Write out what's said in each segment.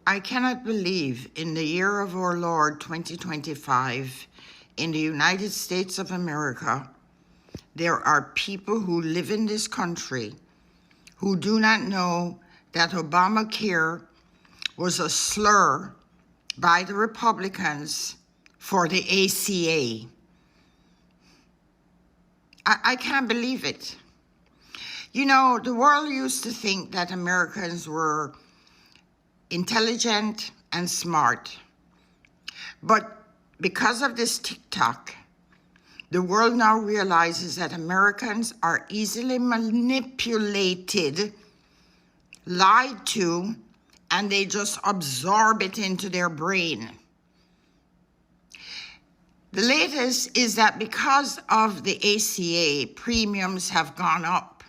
I cannot believe in the year of our Lord 2025 in the United States of America, there are people who live in this country who do not know that Obamacare was a slur by the Republicans for the ACA. I can't believe it. You know, the world used to think that Americans were intelligent and smart. But because of this TikTok, the world now realizes that Americans are easily manipulated, lied to, and they just absorb it into their brain. The latest is that because of the ACA, premiums have gone up.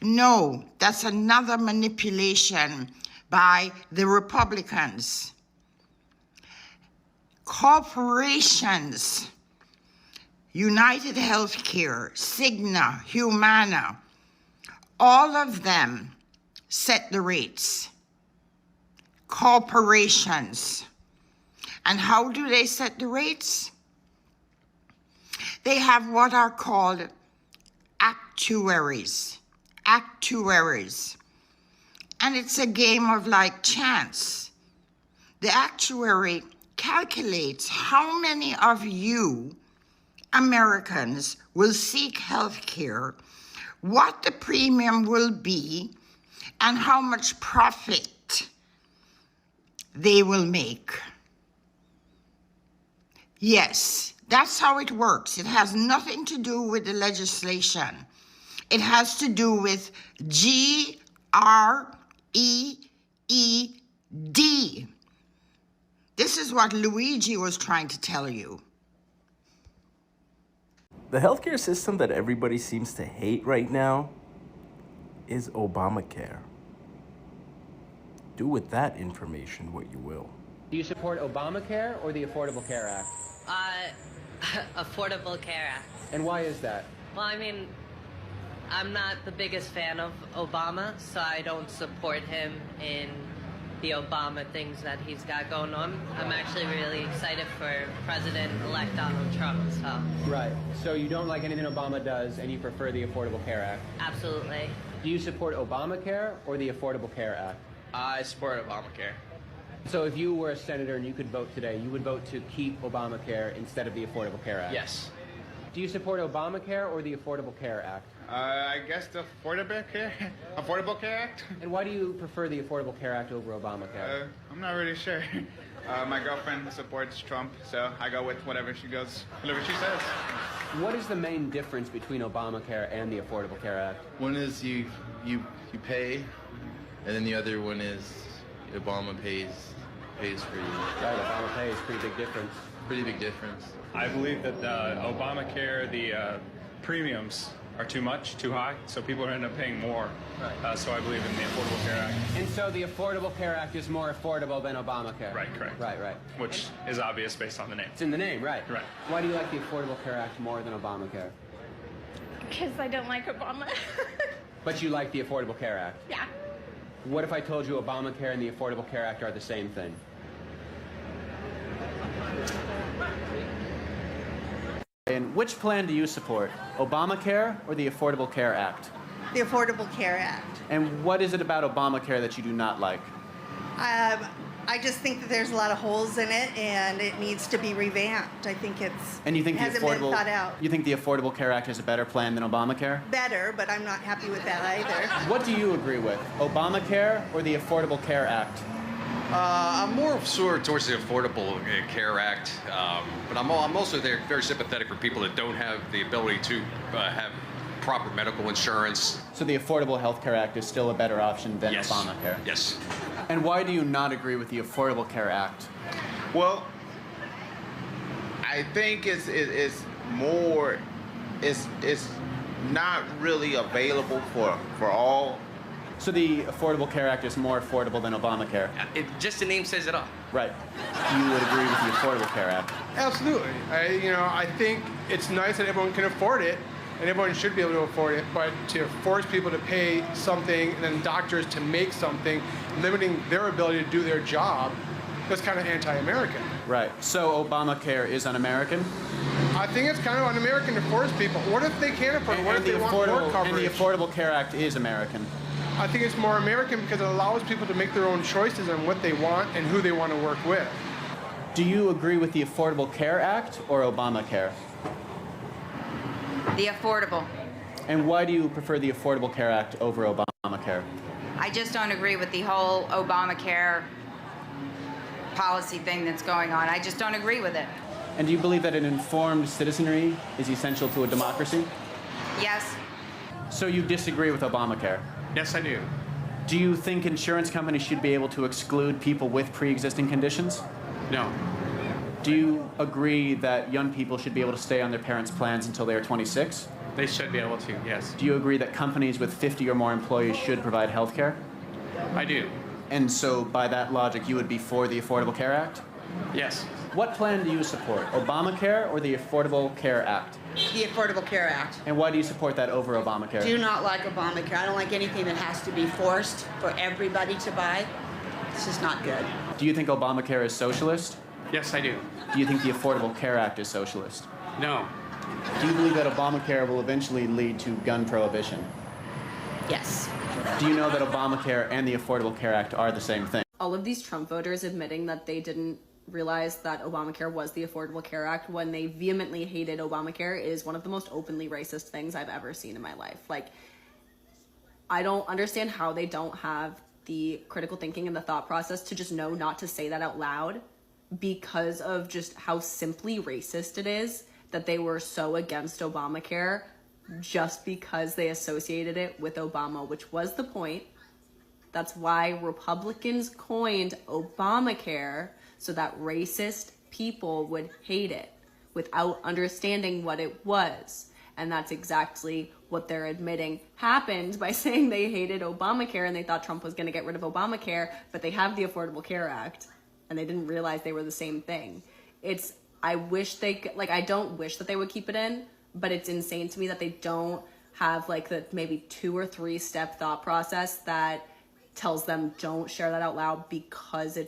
No, that's another manipulation by the Republicans. Corporations, United Healthcare, Cigna, Humana, all of them set the rates. Corporations. And how do they set the rates? They have what are called actuaries. Actuaries. And it's a game of like chance. The actuary calculates how many of you Americans will seek health care, what the premium will be, and how much profit they will make. Yes, that's how it works. It has nothing to do with the legislation. It has to do with GREED. This is what Luigi was trying to tell you. The healthcare system that everybody seems to hate right now is Obamacare. Do with that information what you will. Do you support Obamacare or the Affordable Care Act? Affordable Care Act. And why is that? Well, I mean, I'm not the biggest fan of Obama, so I don't support him in the Obama things that he's got going on. I'm actually really excited for President-elect Donald Trump, so. Right. So you don't like anything Obama does, and you prefer the Affordable Care Act. Absolutely. Do you support Obamacare or the Affordable Care Act? I support Obamacare. So if you were a senator and you could vote today, you would vote to keep Obamacare instead of the Affordable Care Act? Yes. Do you support Obamacare or the Affordable Care Act? I guess the Affordable Care Act? And why do you prefer the Affordable Care Act over Obamacare? I'm not really sure. My girlfriend supports Trump, so I go with whatever she says. What is the main difference between Obamacare and the Affordable Care Act? One is you pay, and then the other one is Obama pays for you. Right, Obama pays, pretty big difference. Pretty big difference. I believe that Obamacare, the premiums are too high, so people end up paying more. Right. So I believe in the Affordable Care Act. And so the Affordable Care Act is more affordable than Obamacare? Right, correct. Right. Which is obvious based on the name. It's in the name, right. Right. Why do you like the Affordable Care Act more than Obamacare? Because I don't like Obama. But you like the Affordable Care Act? Yeah. What if I told you Obamacare and the Affordable Care Act are the same thing? And which plan do you support, Obamacare or the Affordable Care Act? The Affordable Care Act. And what is it about Obamacare that you do not like? I just think that there's a lot of holes in it, and it needs to be revamped. I think And you think hasn't been thought out. You think the Affordable Care Act is a better plan than Obamacare? Better, but I'm not happy with that either. What do you agree with, Obamacare or the Affordable Care Act? I'm more towards the Affordable Care Act, but I'm also very sympathetic for people that don't have the ability to have proper medical insurance. So the Affordable Health Care Act is still a better option than Yes. Obamacare? Yes. And why do you not agree with the Affordable Care Act? Well, I think it's not really available for all. So the Affordable Care Act is more affordable than Obamacare? Just the name says it all. Right. You would agree with the Affordable Care Act? Absolutely. I think it's nice that everyone can afford it, and everyone should be able to afford it, but to force people to pay something and then doctors to make something, limiting their ability to do their job, that's kind of anti-American. Right. So Obamacare is un-American? I think it's kind of un-American to force people. What if they can't afford it? What if they want more coverage? And the Affordable Care Act is American. I think it's more American because it allows people to make their own choices on what they want and who they want to work with. Do you agree with the Affordable Care Act or Obamacare? The affordable. And why do you prefer the Affordable Care Act over Obamacare? I just don't agree with the whole Obamacare policy thing that's going on. I just don't agree with it. And do you believe that an informed citizenry is essential to a democracy? Yes. So you disagree with Obamacare? Yes, I do. Do you think insurance companies should be able to exclude people with pre-existing conditions? No. Do you agree that young people should be able to stay on their parents' plans until they are 26? They should be able to, yes. Do you agree that companies with 50 or more employees should provide health care? I do. And so by that logic, you would be for the Affordable Care Act? Yes. What plan do you support, Obamacare or the Affordable Care Act? The Affordable Care Act. And why do you support that over Obamacare? Do not like Obamacare. I don't like anything that has to be forced for everybody to buy. It's just not good. Do you think Obamacare is socialist? Yes, I do. Do you think the Affordable Care Act is socialist? No. Do you believe that Obamacare will eventually lead to gun prohibition? Yes. Do you know that Obamacare and the Affordable Care Act are the same thing? All of these Trump voters admitting that they didn't realize that Obamacare was the Affordable Care Act when they vehemently hated Obamacare is one of the most openly racist things I've ever seen in my life. Like, I don't understand how they don't have the critical thinking and the thought process to just know not to say that out loud because of just how simply racist it is that they were so against Obamacare just because they associated it with Obama, which was the point. That's why Republicans coined Obamacare, so that racist people would hate it without understanding what it was. And that's exactly what they're admitting happened by saying they hated Obamacare and they thought Trump was going to get rid of Obamacare, but they have the Affordable Care Act and they didn't realize they were the same thing. I wish they could, like, I don't wish that they would keep it in, but it's insane to me that they don't have like the maybe 2 or 3 step thought process that tells them don't share that out loud because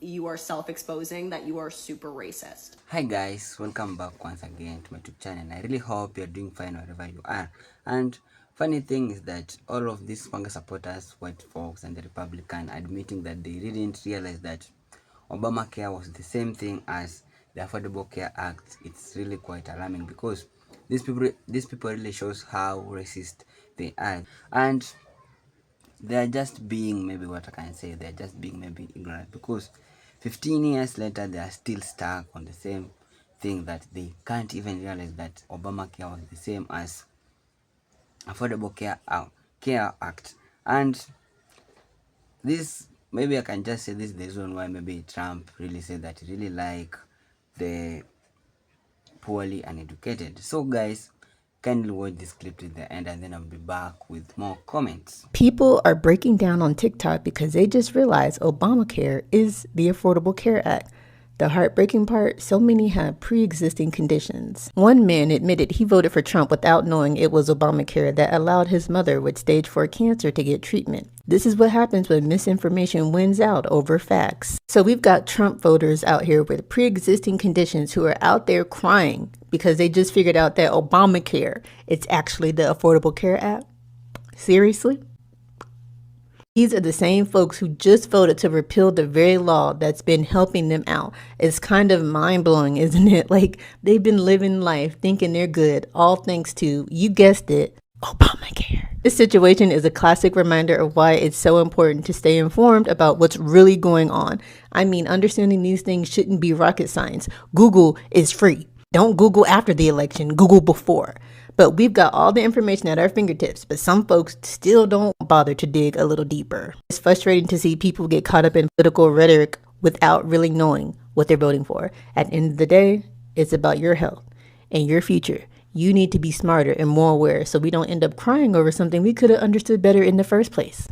you are self-exposing that you are super racist. Hi guys, welcome back once again to my YouTube channel. I really hope you're doing fine wherever you are. And funny thing is that all of these MAGA supporters, white folks and the Republican, admitting that they didn't realize that Obamacare was the same thing as the Affordable Care Act. It's really quite alarming because these people really shows how racist they are. And they're just being, maybe what I can say, they're just being maybe ignorant because 15 years later they are still stuck on the same thing that they can't even realize that Obamacare was the same as Affordable Care Act. And this, maybe I can just say this is the reason why maybe Trump really said that he really like the poorly uneducated. So guys, kindly watch this clip to the end and then I'll be back with more comments. People are breaking down on TikTok because they just realized Obamacare is the Affordable Care Act. The heartbreaking part, so many have pre-existing conditions. One man admitted he voted for Trump without knowing it was Obamacare that allowed his mother with stage 4 cancer to get treatment. This is what happens when misinformation wins out over facts. So we've got Trump voters out here with pre-existing conditions who are out there crying because they just figured out that Obamacare, it's actually the Affordable Care Act. Seriously? These are the same folks who just voted to repeal the very law that's been helping them out. It's kind of mind-blowing, isn't it? Like, they've been living life thinking they're good, all thanks to, you guessed it, Obamacare. This situation is a classic reminder of why it's so important to stay informed about what's really going on. I mean, understanding these things shouldn't be rocket science. Google is free. Don't Google after the election, Google before. But we've got all the information at our fingertips, but some folks still don't bother to dig a little deeper. It's frustrating to see people get caught up in political rhetoric without really knowing what they're voting for. At the end of the day, it's about your health and your future. You need to be smarter and more aware so we don't end up crying over something we could have understood better in the first place.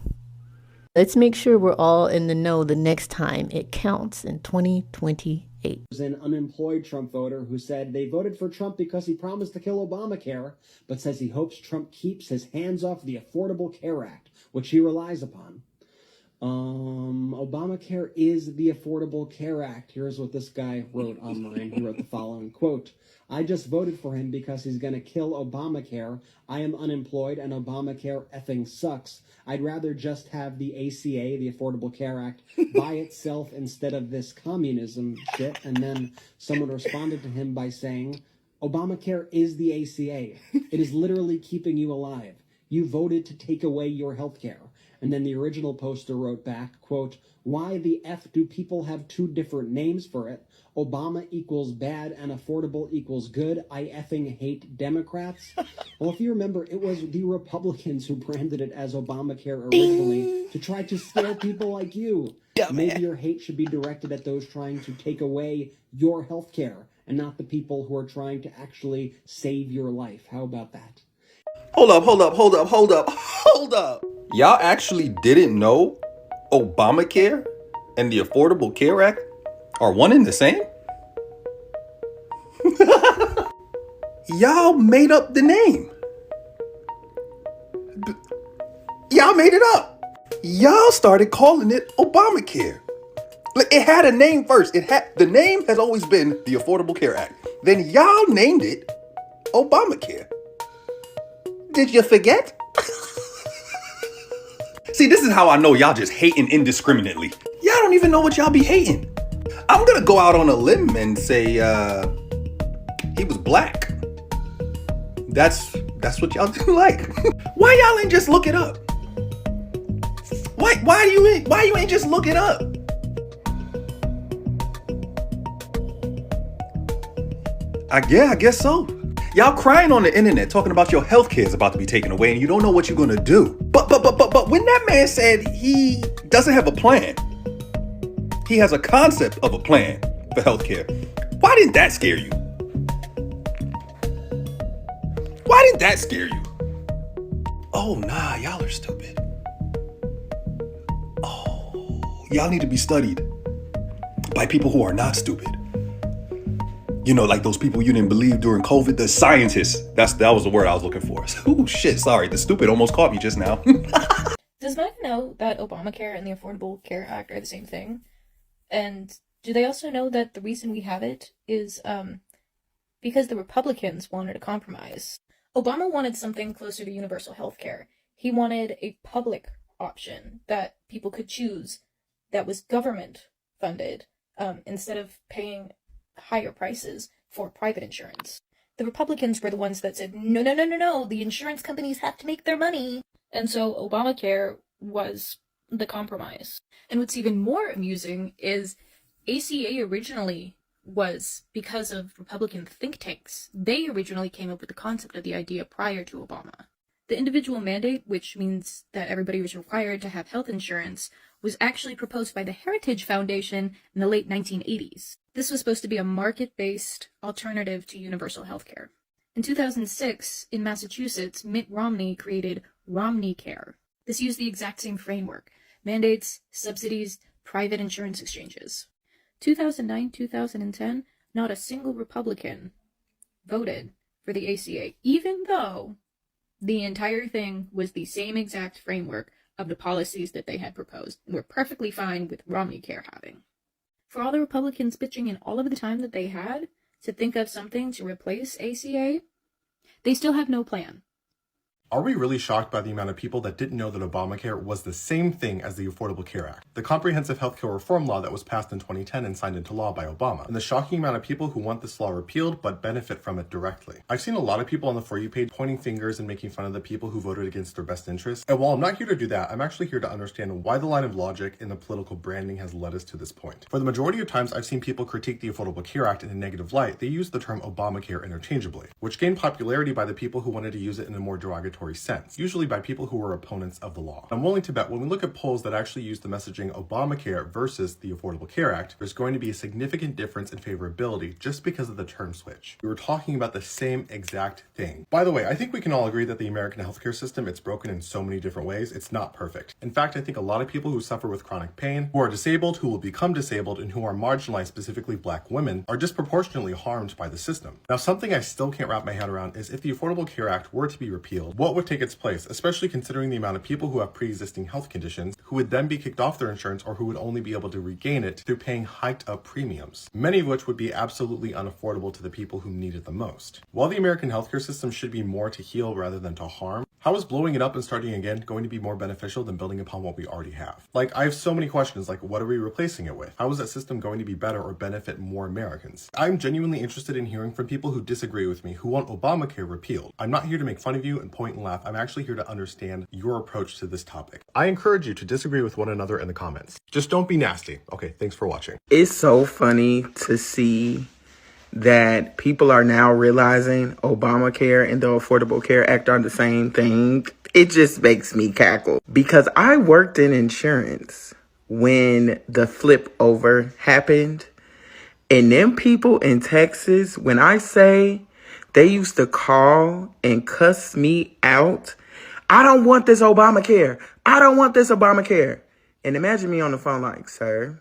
Let's make sure we're all in the know the next time it counts in 2022. 8. There's an unemployed Trump voter who said they voted for Trump because he promised to kill Obamacare, but says he hopes Trump keeps his hands off the Affordable Care Act, which he relies upon. Obamacare is the Affordable Care Act. Here's what this guy wrote online. He wrote the following, quote, I just voted for him because he's going to kill Obamacare. I am unemployed and Obamacare effing sucks. I'd rather just have the ACA, the Affordable Care Act, by itself instead of this communism shit. And then someone responded to him by saying, Obamacare is the ACA. It is literally keeping you alive. You voted to take away your health care. And then the original poster wrote back, quote, why the F do people have two different names for it? Obama equals bad and affordable equals good. I effing hate Democrats. Well, if you remember, it was the Republicans who branded it as Obamacare originally to try to scare people like you. Maybe your hate should be directed at those trying to take away your health care and not the people who are trying to actually save your life. How about that? Hold up. Y'all actually didn't know Obamacare and the Affordable Care Act are one and the same? Y'all made up the name. Y'all made it up. Y'all started calling it Obamacare. Like, it had a name first. The name has always been the Affordable Care Act. Then y'all named it Obamacare. Did you forget? See, this is how I know y'all just hating indiscriminately. Y'all don't even know what y'all be hating. I'm gonna go out on a limb and say he was black. That's what y'all do like. Why y'all ain't just look it up? Why you ain't just look it up? I guess so. Y'all crying on the internet talking about your health care is about to be taken away and you don't know what you're gonna do. But when that man said he doesn't have a plan, he has a concept of a plan for health care, why didn't that scare you? Why didn't that scare you? Oh, nah, y'all are stupid. Oh, y'all need to be studied by people who are not stupid. You know, like those people you didn't believe during COVID, the scientists. That was the word I was looking for. Oh shit, sorry, the stupid almost caught me just now. Does Mike know that Obamacare and the Affordable Care Act are the same thing? And do they also know that the reason we have it is because the Republicans wanted a compromise? Obama wanted something closer to universal health care. He wanted a public option that people could choose that was government funded instead of paying higher prices for private insurance. The Republicans were the ones that said, no, the insurance companies have to make their money. And so Obamacare was the compromise. And what's even more amusing is ACA originally was because of Republican think tanks. They originally came up with the concept of the idea prior to Obama. The individual mandate, which means that everybody was required to have health insurance, was actually proposed by the Heritage Foundation in the late 1980s. This was supposed to be a market-based alternative to universal health care. In 2006, in Massachusetts, Mitt Romney created RomneyCare. This used the exact same framework: mandates, subsidies, private insurance exchanges. 2009, 2010, not a single Republican voted for the ACA, even though the entire thing was the same exact framework of the policies that they had proposed, and were perfectly fine with RomneyCare having. For all the Republicans bitching and all of the time that they had to think of something to replace ACA, they still have no plan. Are we really shocked by the amount of people that didn't know that Obamacare was the same thing as the Affordable Care Act, the comprehensive healthcare reform law that was passed in 2010 and signed into law by Obama, and the shocking amount of people who want this law repealed but benefit from it directly? I've seen a lot of people on the For You page pointing fingers and making fun of the people who voted against their best interests, and while I'm not here to do that, I'm actually here to understand why the line of logic in the political branding has led us to this point. For the majority of times I've seen people critique the Affordable Care Act in a negative light, they use the term Obamacare interchangeably, which gained popularity by the people who wanted to use it in a more derogatory derogatory sense, usually by people who are opponents of the law. I'm willing to bet when we look at polls that actually use the messaging Obamacare versus the Affordable Care Act, there's going to be a significant difference in favorability just because of the term switch. We were talking about the same exact thing. By the way, I think we can all agree that the American healthcare system, it's broken in so many different ways. It's not perfect. In fact, I think a lot of people who suffer with chronic pain, who are disabled, who will become disabled, and who are marginalized, specifically Black women, are disproportionately harmed by the system. Now, something I still can't wrap my head around is if the Affordable Care Act were to be repealed, what would take its place, especially considering the amount of people who have pre-existing health conditions who would then be kicked off their insurance or who would only be able to regain it through paying hiked up premiums, many of which would be absolutely unaffordable to the people who need it the most. While the American healthcare system should be more to heal rather than to harm, how is blowing it up and starting again going to be more beneficial than building upon what we already have? Like, I have so many questions, like what are we replacing it with? How is that system going to be better or benefit more Americans? I'm genuinely interested in hearing from people who disagree with me, who want Obamacare repealed. I'm not here to make fun of you and point and laugh. I'm actually here to understand your approach to this topic. I encourage you to disagree with one another in the comments. Just don't be nasty. Okay, thanks for watching. It's so funny to see that people are now realizing Obamacare and the Affordable Care Act are the same thing. It just makes me cackle because I worked in insurance when the flip over happened. And them people in Texas, when I say they used to call and cuss me out, I don't want this Obamacare. I don't want this Obamacare. And imagine me on the phone like, sir,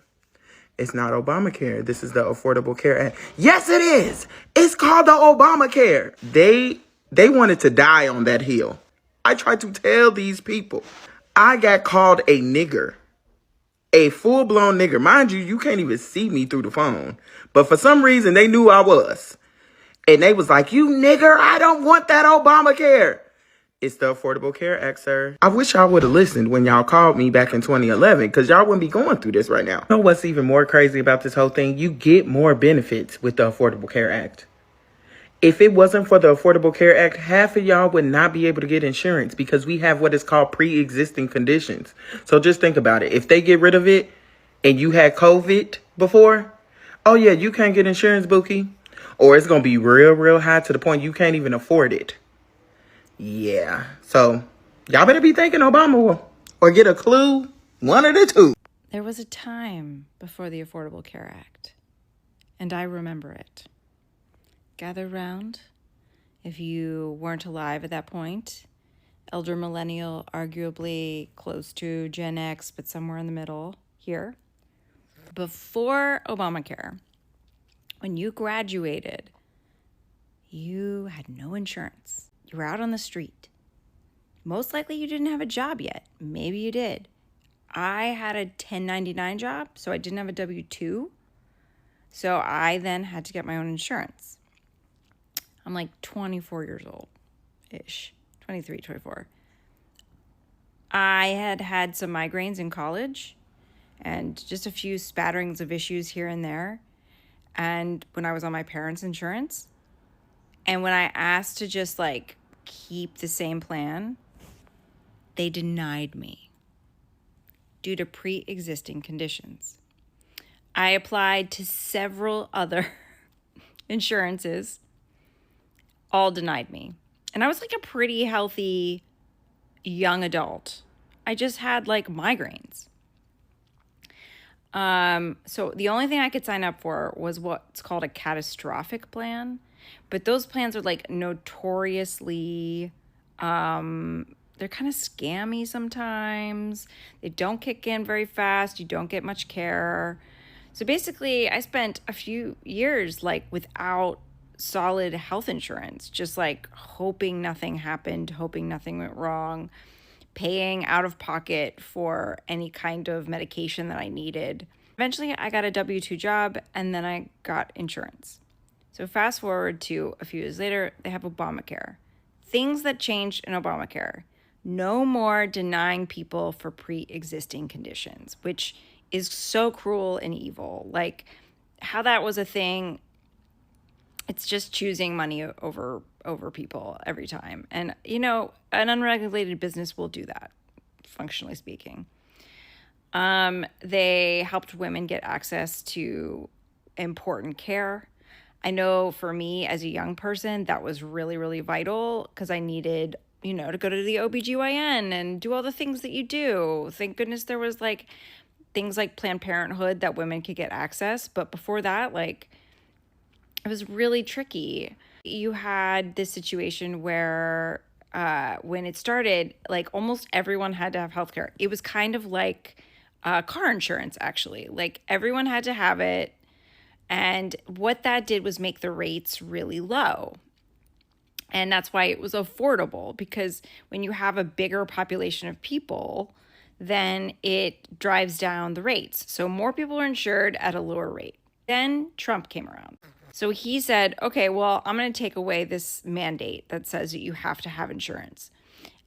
it's not Obamacare. This is the Affordable Care Act. Yes, it is. It's called the Obamacare. They wanted to die on that hill. I tried to tell these people. I got called a nigger. A full-blown nigger. Mind you, you can't even see me through the phone. But for some reason, they knew I was. And they was like, you nigger, I don't want that Obamacare. It's the Affordable Care Act, sir. I wish y'all would have listened when y'all called me back in 2011, because y'all wouldn't be going through this right now. You know what's even more crazy about this whole thing? You get more benefits with the Affordable Care Act. If it wasn't for the Affordable Care Act, half of y'all would not be able to get insurance because we have what is called pre-existing conditions. So just think about it. If they get rid of it and you had COVID before, oh yeah, you can't get insurance, Bookie. Or it's going to be real, real high to the point you can't even afford it. Yeah. So y'all better be thinking Obama or get a clue. One of the two. There was a time before the Affordable Care Act, and I remember it. Gather round. If you weren't alive at that point, elder millennial, arguably close to Gen X, but somewhere in the middle here. Before Obamacare, when you graduated, you had no insurance. You were out on the street. Most likely you didn't have a job yet. Maybe you did. I had a 1099 job, so I didn't have a W-2. So I then had to get my own insurance. I'm like 24 years old-ish, 23, 24. I had had some migraines in college and just a few spatterings of issues here and there. And when I was on my parents' insurance, and when I asked to just like keep the same plan, they denied me due to pre-existing conditions. I applied to several other insurances, all denied me. And I was like a pretty healthy young adult. I just had like migraines. So the only thing I could sign up for was what's called a catastrophic plan. But those plans are like notoriously, they're kind of scammy sometimes. They don't kick in very fast. You don't get much care. So basically I spent a few years like without solid health insurance, just like hoping nothing happened, hoping nothing went wrong, paying out of pocket for any kind of medication that I needed. Eventually I got a W-2 job and then I got insurance. So fast forward to a few years later, they have Obamacare. Things that changed in Obamacare. No more denying people for pre-existing conditions, which is so cruel and evil. Like how that was a thing, it's just choosing money over people every time. And, you know, an unregulated business will do that, functionally speaking. They helped women get access to important care. I know for me as a young person, that was really, really vital because I needed to go to the OBGYN and do all the things that you do. Thank goodness there was like things like Planned Parenthood that women could get access. But before that, like, it was really tricky. You had this situation where when it started, like almost everyone had to have healthcare. It was kind of like car insurance, actually. Like everyone had to have it. And what that did was make the rates really low. And that's why it was affordable, because when you have a bigger population of people, then it drives down the rates. So more people are insured at a lower rate. Then Trump came around. So he said, okay, well, I'm going to take away this mandate that says that you have to have insurance.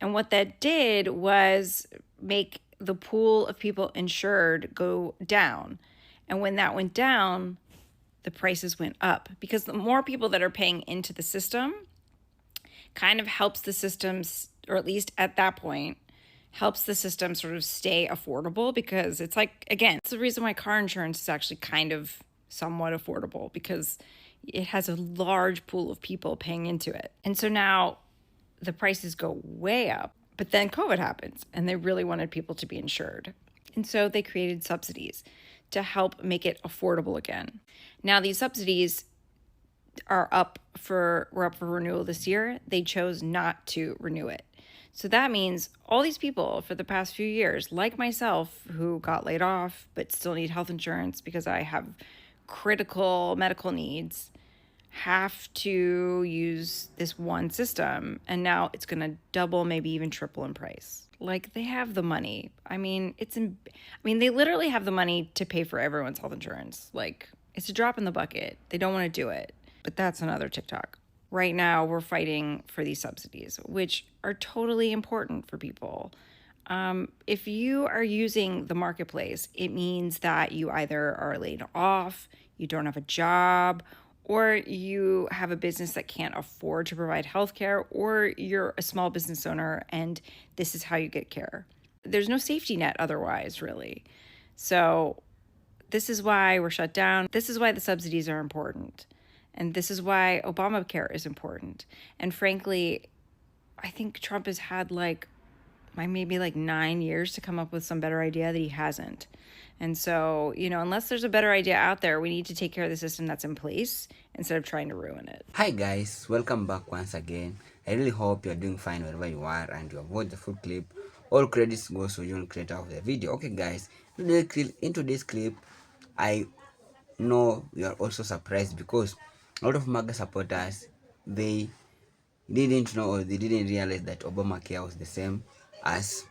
And what that did was make the pool of people insured go down. And when that went down, the prices went up, because the more people that are paying into the system kind of helps the systems, or at least at that point, helps the system sort of stay affordable, because it's like, again, it's the reason why car insurance is actually kind of somewhat affordable, because it has a large pool of people paying into it. And so now the prices go way up, but then COVID happens and they really wanted people to be insured. And so they created subsidies to help make it affordable again. Now these subsidies were up for renewal this year. They chose not to renew it. So that means all these people for the past few years, like myself, who got laid off but still need health insurance because I have critical medical needs, have to use this one system. And now it's going to double, maybe even triple in price. Like, they have the money. I mean, they literally have the money to pay for everyone's health insurance. Like, it's a drop in the bucket. They don't want to do it. But that's another TikTok. Right now, we're fighting for these subsidies, which are totally important for people. If you are using the marketplace, it means that you either are laid off, you don't have a job, or you have a business that can't afford to provide healthcare, or you're a small business owner and this is how you get care. There's no safety net otherwise, really. So this is why we're shut down. This is why the subsidies are important. And this is why Obamacare is important. And frankly, I think Trump has had maybe 9 years to come up with some better idea that he hasn't. And so, unless there's a better idea out there, we need to take care of the system that's in place instead of trying to ruin it. Hi guys, welcome back once again. I really hope you're doing fine wherever you are and you have watched the full clip. All credits goes to the creator of the video. Okay guys, into this clip, I know you are also surprised because a lot of MAGA supporters, they didn't know, or they didn't realize that Obamacare was the same as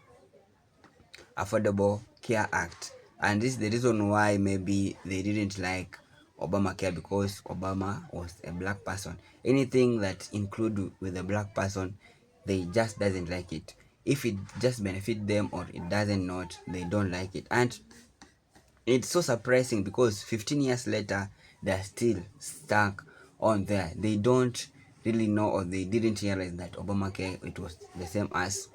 Affordable Care Act. And this is the reason why maybe they didn't like Obamacare, because Obama was a black person. Anything that include with a black person, they just doesn't like it. If it just benefit them or it doesn't not, they don't like it. And it's so surprising because 15 years later, they're still stuck on there. They don't really know, or they didn't realize that Obamacare, it was the same as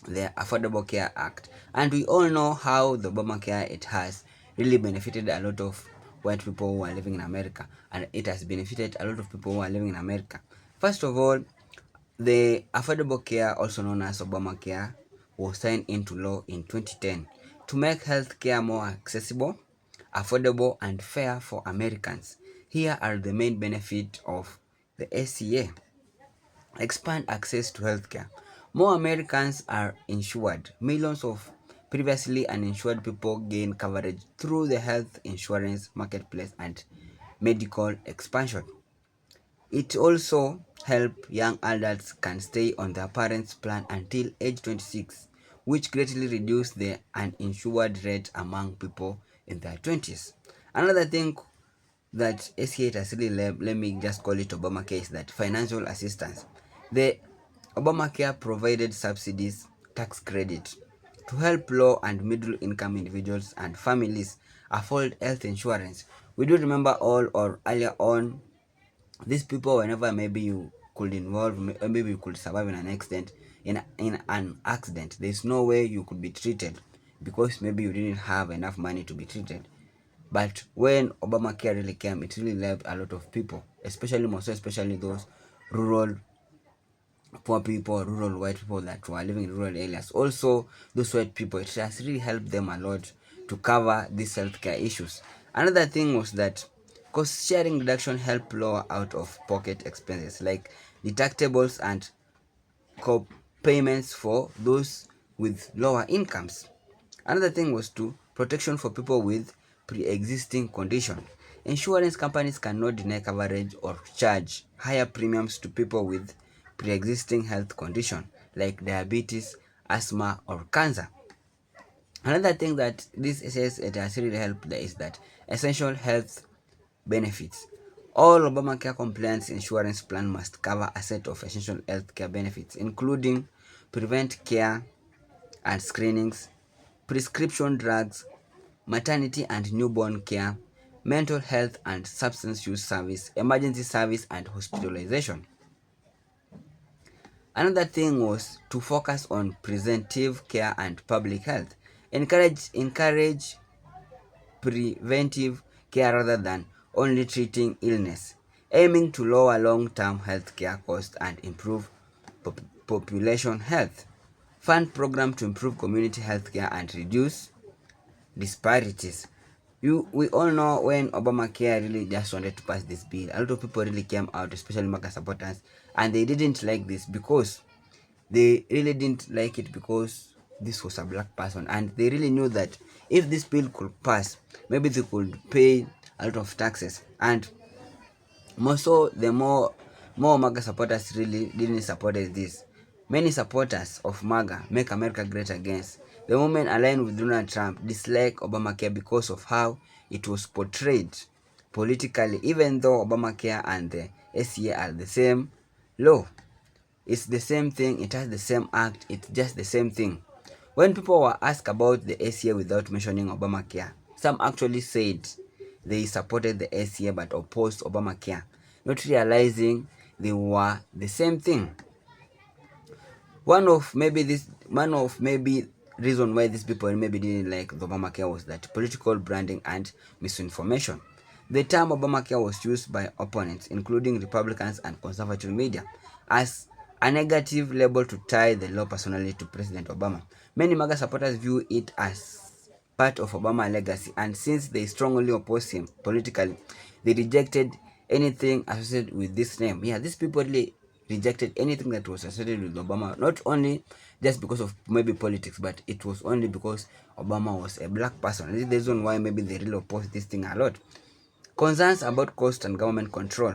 the Affordable Care Act. And we all know how the Obamacare, it has really benefited a lot of white people who are living in America, and it has benefited a lot of people who are living in America. First of all, the Affordable Care, also known as Obamacare, was signed into law in 2010 to make healthcare more accessible, affordable, and fair for Americans. Here are the main benefits of the ACA. Expand access to healthcare. More Americans are insured. Millions of previously uninsured people gain coverage through the health insurance marketplace and medical expansion. It also helps young adults can stay on their parents' plan until age 26, which greatly reduces the uninsured rate among people in their 20s. Another thing that ACA has really, let me just call it Obamacare, is that financial assistance. The Obamacare provided subsidies, tax credit, to help low and middle income individuals and families afford health insurance. We do remember all, or earlier on, these people, whenever maybe you could involve, maybe you could survive in an accident, there's no way you could be treated because maybe you didn't have enough money to be treated. But when Obamacare really came, it really helped a lot of people, especially those rural poor people, rural white people that were living in rural areas. Also, those white people, it has really helped them a lot to cover these healthcare issues. Another thing was that cost sharing reduction helped lower out of pocket expenses like deductibles and co-payments for those with lower incomes. Another thing was to protection for people with pre-existing condition. Insurance companies cannot deny coverage or charge higher premiums to people with pre-existing health condition like diabetes, asthma, or cancer. Another thing that this says it has really helped is that essential health benefits. All Obamacare compliance insurance plan must cover a set of essential healthcare benefits, including prevent care and screenings, prescription drugs, maternity and newborn care, mental health and substance use service, emergency service, and hospitalization. Another thing was to focus on preventive care and public health. Encourage preventive care rather than only treating illness, aiming to lower long-term healthcare costs and improve population health. Fund program to improve community healthcare and reduce disparities. We all know when Obamacare really just wanted to pass this bill, a lot of people really came out, especially MAGA supporters, and they didn't like this because they really didn't like it because this was a black person, and they really knew that if this bill could pass, maybe they could pay a lot of taxes. And more so, the more MAGA supporters really didn't support this. Many supporters of MAGA, Make America Great Again, the women aligned with Donald Trump, dislike Obamacare because of how it was portrayed politically, even though Obamacare and the ACA are the same law. It's the same thing, it has the same act, it's just the same thing. When people were asked about the ACA without mentioning Obamacare, some actually said they supported the ACA but opposed Obamacare, not realizing they were the same thing. One of maybe reason why these people maybe didn't like the Obamacare was that political branding and misinformation. The term Obamacare was used by opponents, including Republicans and conservative media, as a negative label to tie the law personally to President Obama. Many MAGA supporters view it as part of Obama's legacy, and since they strongly oppose him politically, they rejected anything associated with this name. Yeah, these people really rejected anything that was associated with Obama, not only just because of maybe politics, but it was only because Obama was a black person. This is the reason why maybe they really oppose this thing a lot. Concerns about cost and government control.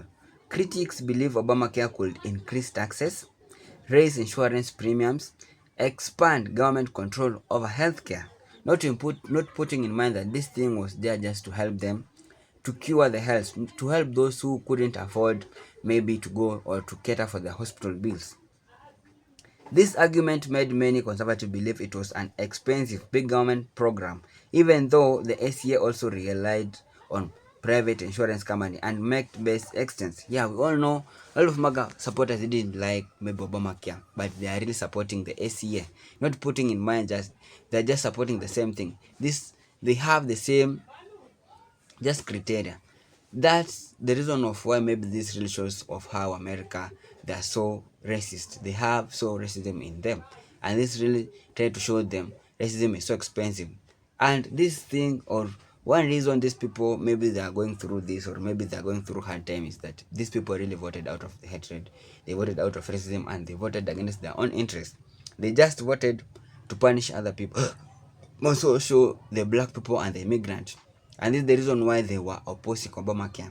Critics believe Obamacare could increase taxes, raise insurance premiums, expand government control over healthcare, not putting in mind that this thing was there just to help them to cure the health, to help those who couldn't afford maybe to go or to cater for their hospital bills. This argument made many conservatives believe it was an expensive big government program, even though the ACA also relied on private insurance company and merit-based extents. Yeah, we all know a lot of MAGA supporters didn't like maybe Obamacare, but they are really supporting the ACA, not putting in mind they're just supporting the same thing. They have the same just criteria. That's the reason of why maybe this really shows of how America, they're so racist. They have so racism in them, and this really try to show them racism is so expensive. And this thing, or one reason these people maybe they are going through this, or maybe they are going through hard time, is that these people really voted out of the hatred, they voted out of racism, and they voted against their own interests. They just voted to punish other people, also show the black people and the immigrant. And this is the reason why they were opposing Obamacare.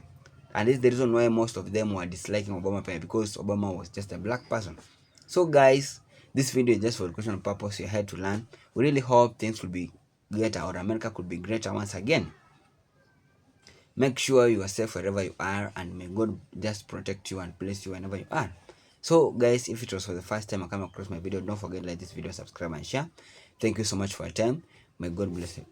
And this is the reason why most of them were disliking Obamacare, because Obama was just a black person. So guys, this video is just for educational purpose. You're here to learn. We really hope things will be greater, or America could be greater once again. Make sure you are safe wherever you are, and may God just protect you and bless you whenever you are. So guys, if it was for the first time I come across my video, don't forget to like this video, subscribe and share. Thank you so much for your time. May God bless you.